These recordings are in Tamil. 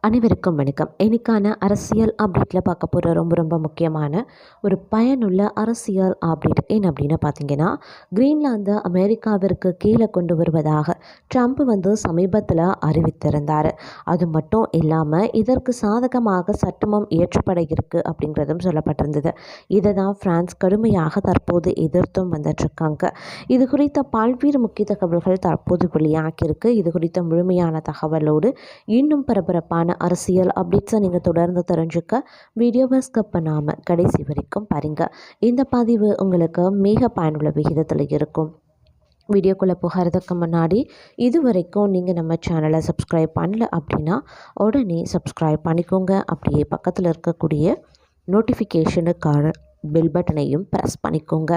அனைவருக்கும் வணக்கம். இன்னைக்கான அரசியல் அப்டேட்டில் பார்க்க போகிற ரொம்ப முக்கியமான ஒரு பயனுள்ள அரசியல் அப்டேட் என்ன அப்படின்னு பார்த்தீங்கன்னா, கிரீன்லாந்தை அமெரிக்காவிற்கு கீழே கொண்டு வருவதாக ட்ரம்ப் சமீபத்தில் அறிவித்திருந்தார். அது மட்டும் இல்லாமல் இதற்கு சாதகமாக சட்டமும் இயற்றப்பட இருக்கு அப்படிங்கிறதும் சொல்லப்பட்டிருந்தது. இதை தான் பிரான்ஸ் கடுமையாக தற்போது எதிர்த்தும் வந்துட்டுருக்காங்க. இது குறித்த பல்வேறு முக்கிய தகவல்கள் தற்போது வெளியாகியிருக்கு. இது குறித்த முழுமையான தகவலோடு இன்னும் பரபரப்பான அரசியல் அப்டேட்ஸை நீங்கள் தொடர்ந்து தெரிஞ்சுக்க வீடியோவை ஸ்கிப் பண்ணாமல் கடைசி வரைக்கும் பாருங்கள். இந்த பதிவு உங்களுக்கு மிக பயனுள்ள விகிதத்தில் இருக்கும். வீடியோக்குள்ளே போகிறதுக்கு முன்னாடி இது வரைக்கும் நீங்கள் நம்ம சேனலை சப்ஸ்கிரைப் பண்ணல அப்படின்னா உடனே சப்ஸ்கிரைப் பண்ணிக்கோங்க. அப்படியே பக்கத்தில் இருக்கக்கூடிய நோட்டிஃபிகேஷனுக்கான பெல் பட்டனையும் ப்ரெஸ் பண்ணிக்கோங்க.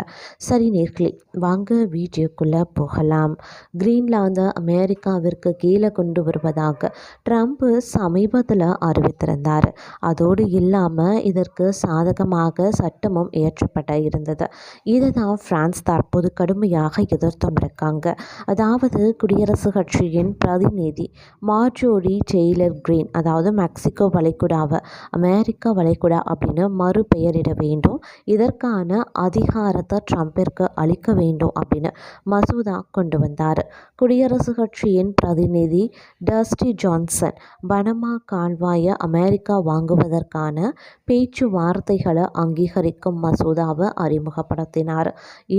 சரி நேர்களே, வாங்க வீடியோக்குள்ளே போகலாம். கிரீன்லாந்தை அமெரிக்காவிற்கு கீழே கொண்டு வருவதாக ட்ரம்ப் சமீபத்தில் அறிவித்திருந்தார். அதோடு இல்லாமல் இதற்கு சாதகமாக சட்டமும் இயற்றப்பட இருந்தது. இதை தான் பிரான்ஸ் தற்போது கடுமையாக எதிர்த்தும் இருக்காங்க. அதாவது குடியரசுக் கட்சியின் பிரதிநிதி மார்ஜோரி டெய்லர் கிரீன், அதாவது மெக்சிகோ வளைகுடாவை அமெரிக்கா வளைகுடா அப்படின்னு மறுபெயரிட வேண்டும், இதற்கான அதிகாரத்தை ட்ரம்பிற்கு அளிக்க வேண்டும் அப்படின்னு மசோதா கொண்டு வந்தார். குடியரசுக் கட்சியின் பிரதிநிதி டஸ்டி ஜான்சன் பனமா கால்வாயை அமெரிக்கா வாங்குவதற்கான பேச்சுவார்த்தைகளை அங்கீகரிக்கும் மசோதாவை அறிமுகப்படுத்தினார்.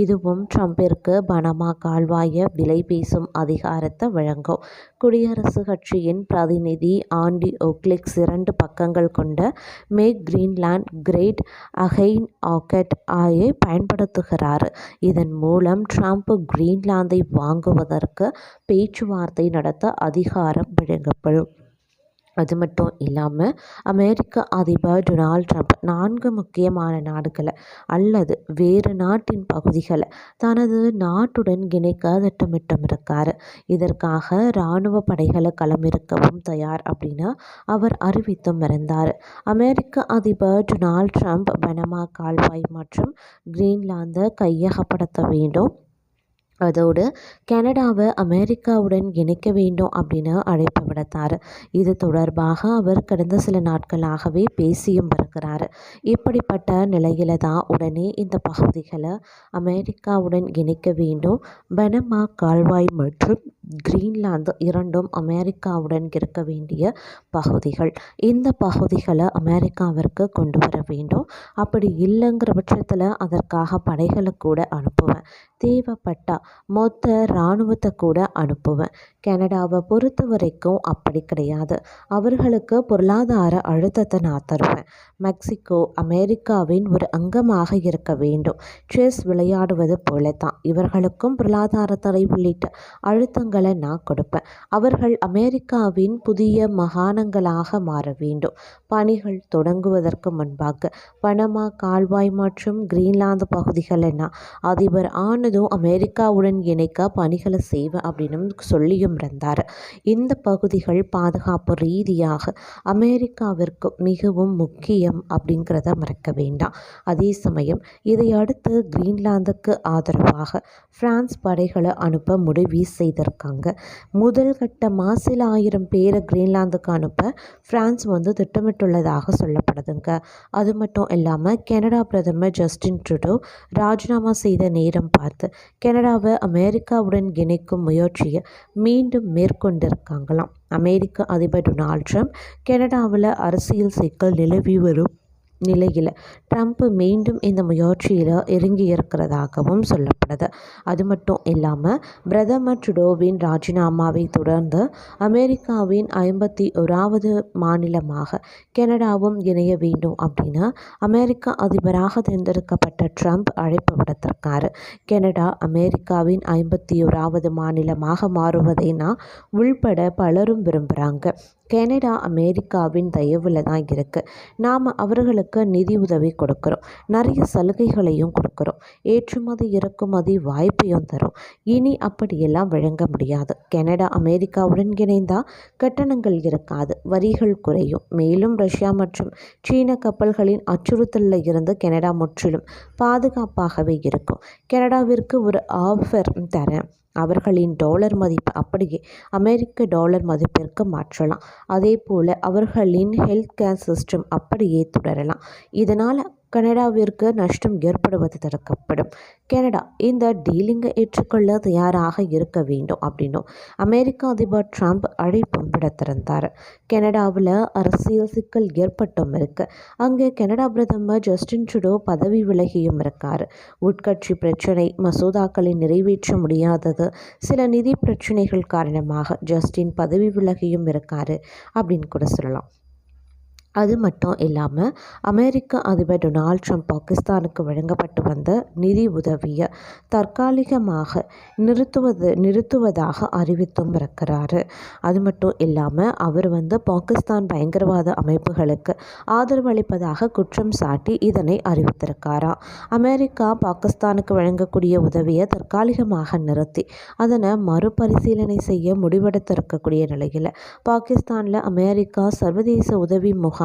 இதுவும் ட்ரம்பிற்கு பனமா கால்வாயை விலை பேசும் அதிகாரத்தை வழங்கும். குடியரசுக் கட்சியின் பிரதிநிதி ஆண்டி ஓக்லிக்ஸ் 2 பக்கங்கள் கொண்ட மேக் கிரீன்லாண்ட் கிரேட் அகைன் ஆக்கெட் ஆயை பயன்படுத்துகிறார். இதன் மூலம் ட்ரம்ப் கிரீன்லாந்தை வாங்குவதற்கு பேச்சுவார்த்தை நடத்த அதிகாரம் வழங்கப்படும். அது மட்டும் இல்லாமல் அமெரிக்க அதிபர் டொனால்ட் ட்ரம்ப் 4 முக்கியமான நாடுகளை அல்லது வேறு நாட்டின் பகுதிகளை தனது நாட்டுடன் இணைக்க திட்டமிட்டும் இருக்கார். இதற்காக இராணுவ படைகளை களமிறக்கவும் தயார் அப்படின்னு அவர் அறிவித்தும் இருந்தார். அமெரிக்க அதிபர் டொனால்ட் ட்ரம்ப் பனமா கால்வாய் மற்றும் கிரீன்லாந்தை கையகப்படுத்த வேண்டும், அதோடு கனடாவை அமெரிக்காவுடன் இணைக்க வேண்டும் அப்படின்னு அழைப்பு விடுத்தார். இது தொடர்பாக அவர் கடந்த சில நாட்களாகவே பேசியும் வருகிறார். இப்படிப்பட்ட நிலையில தான் உடனே இந்த பகுதிகளை அமெரிக்காவுடன் இணைக்க வேண்டும். பனமா கால்வாய் மற்றும் கிரீன்லாந்து இரண்டும் அமெரிக்காவுடன் இருக்க வேண்டிய பகுதிகள். இந்த பகுதிகளை அமெரிக்காவிற்கு கொண்டு வர வேண்டும். அப்படி இல்லைங்கிற பட்சத்தில் அதற்காக படைகளை கூட அனுப்புவேன், தேவைப்பட்டால் மொத்த இராணுவத்தை கூட அனுப்புவேன். கனடாவை பொறுத்த வரைக்கும் அப்படி கிடையாது. அவர்களுக்கு பொருளாதார அழுத்தத்தை நான் தருவேன். மெக்சிகோ அமெரிக்காவின் ஒரு அங்கமாக இருக்க வேண்டும். செஸ் விளையாடுவது போல தான் இவர்களுக்கும் பொருளாதார தடை உள்ளிட்ட அழுத்தங்களை நான் கொடுப்பேன். அவர்கள் அமெரிக்காவின் புதிய மாகாணங்களாக மாற வேண்டும். பணிகள் தொடங்குவதற்கு முன்பாக பனமா கால்வாய் மற்றும் கிரீன்லாந்து பகுதிகளை நான் அதிபர் ஆனதும் அமெரிக்காவுடன் இணைக்க பணிகளை செய்வேன் அப்படின்னு சொல்லியும் இருந்தார். இந்த பகுதிகள் பாதுகாப்பு ரீதியாக அமெரிக்காவிற்கு மிகவும் முக்கியம் அப்படிங்கிறத மறக்க வேண்டாம். அதே சமயம் இதை அடுத்து கிரீன்லாந்துக்கு ஆதரவாக பிரான்ஸ் படைகளை அனுப்ப முடிவு செய்திருக்காங்க. முதல் கட்டமாக சில 1000 பேரை கிரீன்லாந்துக்கு அனுப்ப பிரான்ஸ் திட்டமிட்டுள்ளதாக சொல்லப்படுதுங்க. அது மட்டும் இல்லாமல் கனடா பிரதமர் ஜஸ்டின் ட்ரூடோ ராஜினாமா செய்த நேரம் பார்த்து கனடாவை அமெரிக்காவுடன் இணைக்கும் முயற்சியை மீண்டும் மேற்கொண்டிருக்காங்களாம். அமெரிக்க அதிபர் டொனால்ட் ட்ரம்ப் கனடாவில் அரசியல் சிக்கல் நிலவி வரும் நிலையில் ட்ரம்ப் மீண்டும் இந்த முயற்சியில் இறங்கி இருக்கிறதாகவும் சொல்லப்படுது. அது மட்டும் இல்லாமல் பிரதமர் ட்ரூடோவின் ராஜினாமாவை தொடர்ந்து அமெரிக்காவின் 51வது மாநிலமாக கனடாவும் இணைய வேண்டும் அப்படின்னு அமெரிக்க அதிபராக தேர்ந்தெடுக்கப்பட்ட ட்ரம்ப் அழைப்பு விடுத்திருக்காரு. கனடா அமெரிக்காவின் 51வது மாநிலமாக மாறுவதை உள்பட பலரும் விரும்புகிறாங்க. கனடா அமெரிக்காவின் தயவில் தான் இருக்குது. நாம் அவர்களுக்கு நிதி உதவி கொடுக்குறோம், நிறைய சலுகைகளையும் கொடுக்குறோம், ஏற்றுமதி இறக்குமதி வாய்ப்பையும் தரும். இனி அப்படியெல்லாம் வழங்க முடியாது. கனடா அமெரிக்காவுடன் இணைந்தால் கட்டணங்கள் இருக்காது, வரிகள் குறையும். மேலும் ரஷ்யா மற்றும் சீன கப்பல்களின் அச்சுறுத்தலில் இருந்து கனடா முற்றிலும் பாதுகாப்பாகவே இருக்கும். கனடாவிற்கு ஒரு ஆஃபர் தரேன், அவர்களின் டாலர் மதிப்பு அப்படியே அமெரிக்க டாலர் மதிப்பிற்கு மாற்றலாம். அதே போல் அவர்களின் ஹெல்த் கேர் சிஸ்டம் அப்படியே தொடரலாம். இதனால் கனடாவிற்கு நஷ்டம் ஏற்படுவது தடுக்கப்படும். கனடா இந்த டீலிங்கை ஏற்றுக்கொள்ள தயாராக இருக்க வேண்டும் அப்படின்னும் அமெரிக்க அதிபர் ட்ரம்ப் அழைப்பும் விடுத்திருந்தார். கனடாவில் அரசியல் சிக்கல் ஏற்பட்டும் இருக்கு. அங்கே கனடா பிரதமர் ஜஸ்டின் ட்ரூடோ பதவி விலகியும் இருக்கார். உட்கட்சி பிரச்சினை, மசோதாக்களை நிறைவேற்ற முடியாதது, சில நிதி பிரச்சனைகள் காரணமாக ஜஸ்டின் பதவி விலகியும் இருக்காரு அப்படின்னு கூட சொல்லலாம். அது மட்டும் இல்லாமல் அமெரிக்க அதிபர் டொனால்ட் ட்ரம்ப் பாகிஸ்தானுக்கு வழங்கப்பட்டு வந்த நிதி உதவியை தற்காலிகமாக நிறுத்துவதாக அறிவித்தும் இருக்கிறாரு. அது மட்டும் இல்லாமல் அவர் பாகிஸ்தான் பயங்கரவாத அமைப்புகளுக்கு ஆதரவு அளிப்பதாக குற்றம் சாட்டி இதனை அறிவித்திருக்காராம். அமெரிக்கா பாகிஸ்தானுக்கு வழங்கக்கூடிய உதவியை தற்காலிகமாக நிறுத்தி அதனை மறுபரிசீலனை செய்ய முடிவெடுத்திருக்கக்கூடிய நிலையில் பாகிஸ்தானில் அமெரிக்கா சர்வதேச உதவி முகாமை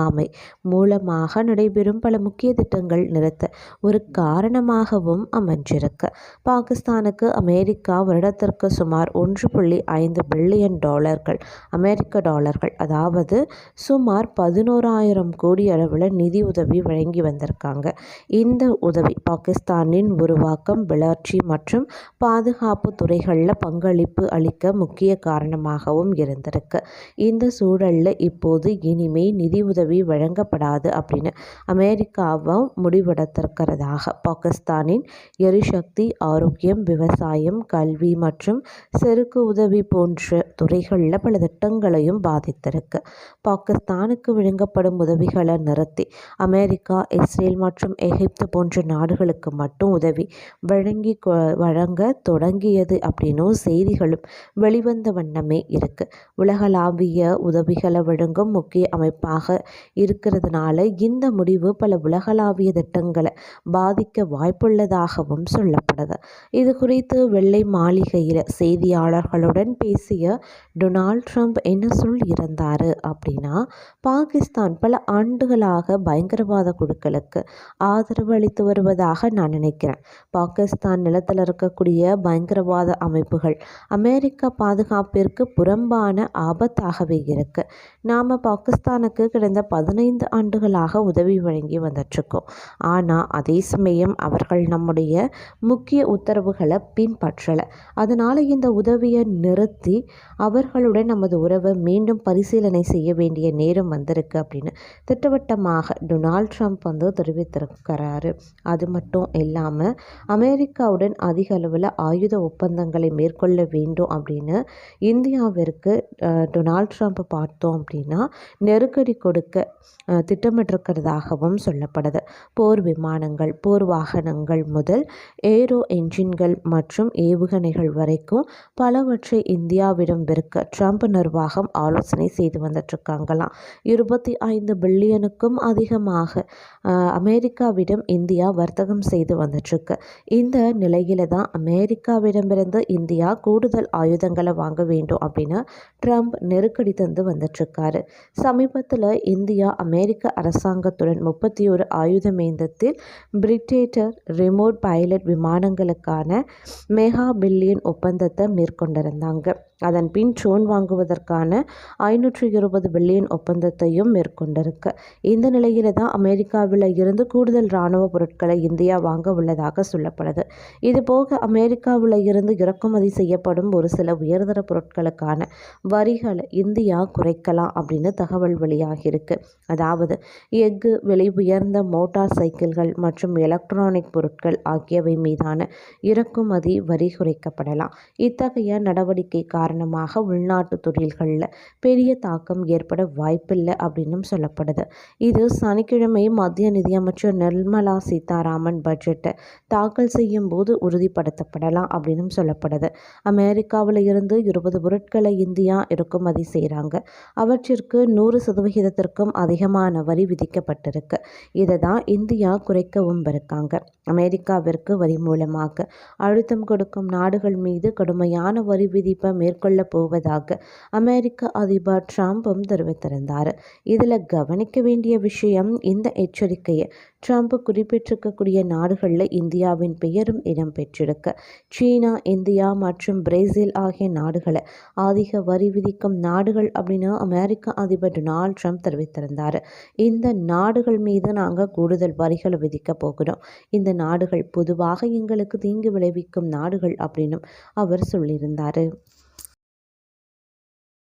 மூலமாக நடைபெறும் பல முக்கிய திட்டங்கள் நிறுத்த ஒரு காரணமாகவும் அமைஞ்சிருக்கு. பாகிஸ்தானுக்கு அமெரிக்கா வருடத்திற்கு சுமார் 1.5 பில்லியன் டாலர்கள், அமெரிக்க டாலர்கள், அதாவது சுமார் 11,000 கோடி அளவில் நிதி உதவி வழங்கி வந்திருக்காங்க. இந்த உதவி பாகிஸ்தானின் உருவாக்கம், வளர்ச்சி மற்றும் பாதுகாப்பு துறைகளில் பங்களிப்பு அளிக்க முக்கிய காரணமாகவும் இருந்திருக்கு. இந்த சூழலில் இப்போது இனிமே நிதி உதவி வழங்கப்படாது அப்படின்னு அமெரிக்காவும் முடிவெடுத்திருக்கிறதாக பாகிஸ்தானின் எரிசக்தி, ஆரோக்கியம், விவசாயம், கல்வி மற்றும் செருக்கு உதவி போன்ற துறைகளில் பல திட்டங்களையும் பாதித்திருக்கு. பாகிஸ்தானுக்கு வழங்கப்படும் உதவிகளை நிறுத்தி அமெரிக்கா, இஸ்ரேல் மற்றும் எகிப்து போன்ற நாடுகளுக்கு மட்டும் உதவி வழங்க தொடங்கியது அப்படின்னும் செய்திகளும் வெளிவந்த வண்ணமே இருக்கு. உலகளாவிய உதவிகளை வழங்கும் முக்கிய அமைப்பாக இருக்கிறதுனால இந்த முடிவு பல உலகளாவிய திட்டங்களை பாதிக்க வாய்ப்புள்ளதாகவும் சொல்லப்படுது. இது குறித்து வெள்ளை மாளிகையில் செய்தியாளர்களுடன் பேசிய டொனால்ட் ட்ரம்ப் என்ன சொல்லியிருந்தார் அப்படின்னா, பாகிஸ்தான் பல ஆண்டுகளாக பயங்கரவாத குழுக்களுக்கு ஆதரவு அளித்து வருவதாக நான் நினைக்கிறேன். பாகிஸ்தான் நிலத்தில் இருக்கக்கூடிய பயங்கரவாத அமைப்புகள் அமெரிக்க பாதுகாப்பிற்கு புறம்பான ஆபத்தாகவே இருக்கு. நாம் பாகிஸ்தானுக்கு கடந்த 15 ஆண்டுகளாக உதவி வழங்கி வந்துட்டுருக்கோம். ஆனால் அதே சமயம் அவர்கள் நம்முடைய முக்கிய உத்தரவுகளை பின்பற்றலை. அதனால் இந்த உதவியை நிறுத்தி அவர்களுடன் நமது உறவை மீண்டும் பரிசீலனை செய்ய வேண்டிய நேரம் வந்திருக்கு அப்படின்னு திட்டவட்டமாக டொனால்ட் ட்ரம்ப் தெரிவித்திருக்கிறாரு. அது மட்டும் இல்லாமல் அமெரிக்காவுடன் அதிக அளவில் ஆயுத ஒப்பந்தங்களை மேற்கொள்ள வேண்டும் அப்படின்னு இந்தியாவிற்கு டொனால்ட் ட்ரம்ப் பார்த்தோம் அப்படின்னா நெருக்கடி கொடுக்க திட்டமிட்டிருக்கிறதாகவும் சொல்லப்படுது. போர் விமானங்கள், போர் வாகனங்கள் முதல் ஏரோ என்ஜின்கள் மற்றும் ஏவுகணைகள் வரைக்கும் பலவற்றை இந்தியாவிடம் விற்க ட்ரம்ப் நிர்வாகம் ஆலோசனை செய்து வந்துட்டுருக்காங்களாம். 25 பில்லியனுக்கும் அதிகமாக அமெரிக்காவிடம் இந்தியா வர்த்தகம் செய்து வந்துட்டுருக்கு. இந்த நிலையில தான் அமெரிக்காவிடமிருந்து இந்தியா கூடுதல் ஆயுதங்களை வாங்க வேண்டும் அப்படின்னு ட்ரம்ப் நெருக்கடி தந்து வந்துட்டுருக்காரு. சமீபத்தில் இந்தியா அமெரிக்க அரசாங்கத்துடன் 31 ஆயுதமேந்தத்தில் பிரிட்டேட்டர் ரிமோட் பைலட் விமானங்களுக்கான மெகா பில்லியன் ஒப்பந்தத்தை மேற்கொண்டிருந்தாங்க. அதன் பின் ட்ரோன் வாங்குவதற்கான 520 பில்லியன் ஒப்பந்தத்தையும் மேற்கொண்டிருக்கு. இந்த நிலையில தான் அமெரிக்காவில் இருந்து கூடுதல் இராணுவ பொருட்களை இந்தியா வாங்க உள்ளதாக சொல்லப்படுது. இதுபோக அமெரிக்காவில் இருந்து இறக்குமதி செய்யப்படும் ஒரு சில உயர்தர பொருட்களுக்கான வரிகளை இந்தியா குறைக்கலாம் அப்படின்னு தகவல் வெளியாகியிருக்கு. அதாவது எஃகு, விலை உயர்ந்த மோட்டார் சைக்கிள்கள் மற்றும் எலக்ட்ரானிக் பொருட்கள் ஆகியவை மீதான இறக்குமதி வரி குறைக்கப்படலாம். இத்தகைய நடவடிக்கை காரணமாக உள்நாட்டு தொழில்களில் பெரிய தாக்கம் ஏற்பட வாய்ப்பில்லை அப்படின்னும் சொல்லப்படுது. இது சனிக்கிழமை மத்திய நிதியமைச்சர் நிர்மலா சீதாராமன் பட்ஜெட்டை தாக்கல் செய்யும் போது உறுதிப்படுத்தப்படலாம் அப்படின்னு சொல்லப்படுது. அமெரிக்காவில் இருந்து 20 பொருட்களை இந்தியா இறக்குமதி செய்கிறாங்க. அவற்றிற்கு 100% அதிகமான வரி விதிக்கப்பட்டிருக்கு. இதை தான் இந்தியா குறைக்கவும் இருக்காங்க. அமெரிக்காவிற்கு வரி மூலமாக அழுத்தம் கொடுக்கும் நாடுகள் மீது கடுமையான வரி விதிப்பை மேற்கொள்ளப் போவதாக அமெரிக்க அதிபர் ட்ரம்பும் தெரிவித்திருந்தார். இதில் கவனிக்க வேண்டிய விஷயம், இந்த எச்சரிக்கையை ட்ரம்ப் குறிப்பிட்டிருக்கக்கூடிய நாடுகளில் இந்தியாவின் பெயரும் இடம்பெற்றிருக்கு. சீனா, இந்தியா மற்றும் பிரேசில் ஆகிய நாடுகளை அதிக வரி விதிக்கும் நாடுகள் அப்படின்னு அமெரிக்க அதிபர் டொனால்ட் ட்ரம்ப் தெரிவித்திருந்தார். இந்த நாடுகள் மீது நாங்கள் கூடுதல் வரிகளை விதிக்க போகிறோம். இந்த நாடுகள் பொதுவாக எங்களுக்கு தீங்கு விளைவிக்கும் நாடுகள் அப்படின்னும் அவர் சொல்லியிருந்தார்.